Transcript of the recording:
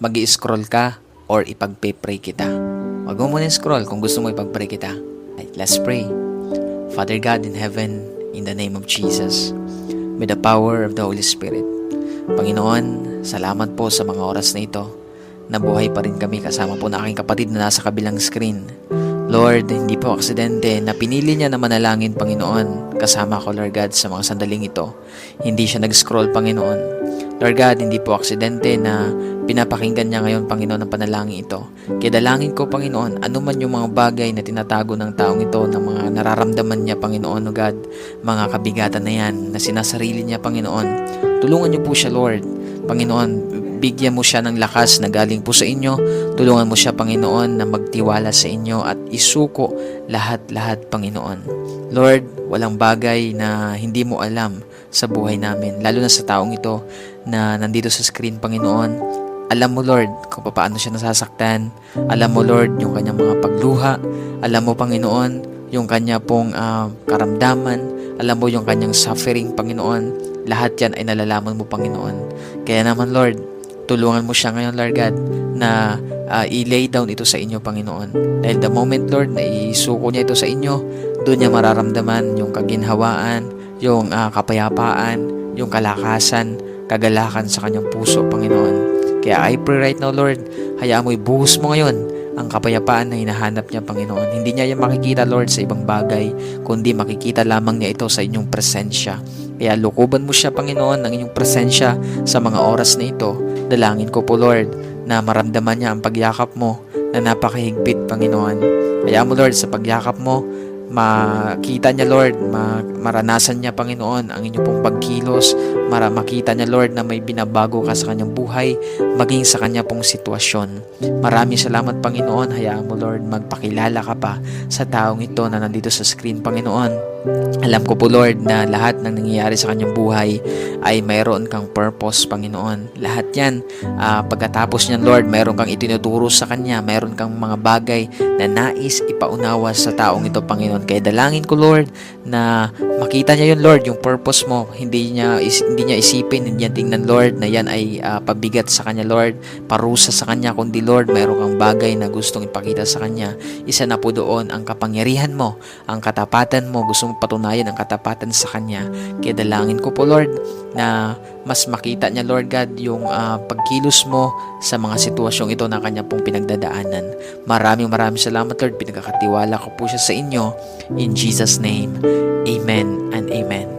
mag-i-scroll ka or ipagpe-pray kita. Huwag mo muna scroll kung gusto mo ipag-pray kita. Right, let's pray. Father God in heaven, in the name of Jesus, with the power of the Holy Spirit. Panginoon, salamat po sa mga oras na ito. Nabuhay pa rin kami kasama po na aking kapatid na nasa kabilang screen. Lord, hindi po aksidente na pinili niya na manalangin, Panginoon. Kasama ko, Lord God, sa mga sandaling ito. Hindi siya nag-scroll, Panginoon. Lord God, hindi po aksidente na pinapakinggan niya ngayon, Panginoon, ang panalangin ito. Kaya dalangin ko, Panginoon, ano man yung mga bagay na tinatago ng taong ito, ng mga nararamdaman niya, Panginoon, O God, mga kabigatan na yan, na sinasarili niya, Panginoon. Tulungan niyo po siya, Lord. Panginoon, bigyan mo siya ng lakas na galing po sa inyo. Tulungan mo siya, Panginoon, na magtiwala sa inyo at isuko lahat-lahat, Panginoon. Lord, walang bagay na hindi mo alam sa buhay namin, lalo na sa taong ito na nandito sa screen, Panginoon. Alam mo, Lord, kung paano siya nasasaktan. Alam mo, Lord, yung kanyang mga pagluha. Alam mo, Panginoon, yung kanya pong karamdaman. Alam mo yung kanyang suffering, Panginoon. Lahat yan ay nalalaman mo, Panginoon. Kaya naman, Lord, tulungan mo siya ngayon, Lord God, na i-lay down ito sa inyo, Panginoon. Dahil the moment, Lord, na isuko niya ito sa inyo, doon niya mararamdaman yung kaginhawaan, yung kapayapaan, yung kalakasan, kagalakan sa kanyang puso, Panginoon. Kaya I pray right now, Lord, hayaan mo ibuhos mo ngayon ang kapayapaan na hinahanap niya, Panginoon. Hindi niya yan makikita, Lord, sa ibang bagay, kundi makikita lamang niya ito sa inyong presensya. Kaya lukuban mo siya, Panginoon, ng inyong presensya sa mga oras na ito. Dalangin ko po, Lord, na maramdaman niya ang pagyakap mo na napakahigpit, Panginoon. Hayaan mo, Lord, sa pagyakap mo, makita niya, Lord, maranasan niya, Panginoon, ang inyong pong pagkilos, makita niya, Lord, na may binabago ka sa kanyang buhay, maging sa kanya pong sitwasyon. Maraming salamat, Panginoon. Hayaan mo, Lord, magpakilala ka pa sa taong ito na nandito sa screen, Panginoon. Alam ko po, Lord, na lahat ng nangyayari sa kanyang buhay ay mayroon kang purpose, Panginoon. Lahat yan, pagkatapos niyan, Lord, mayroon kang itinuturo sa kanya, mayroon kang mga bagay na nais ipaunawa sa taong ito, Panginoon. Kaya dalangin ko, Lord, na makita niya yun, Lord, yung purpose mo. Hindi niya isipin, hindi niya tingnan, Lord, na yan ay pabigat sa kanya, Lord, parusa sa kanya, kundi, Lord, mayroon kang bagay na gustong ipakita sa kanya. Isa na po doon ang kapangyarihan mo, ang katapatan mo, gusto mong patunayan ang katapatan sa kanya. Kaya dalangin ko po, Lord, na mas makita niya, Lord God, yung pagkilos mo sa mga sitwasyong ito na kanya pong pinagdadaanan. Maraming salamat, Lord. Pinagkakatiwala ko po siya sa inyo. In Jesus' name, Amen and Amen.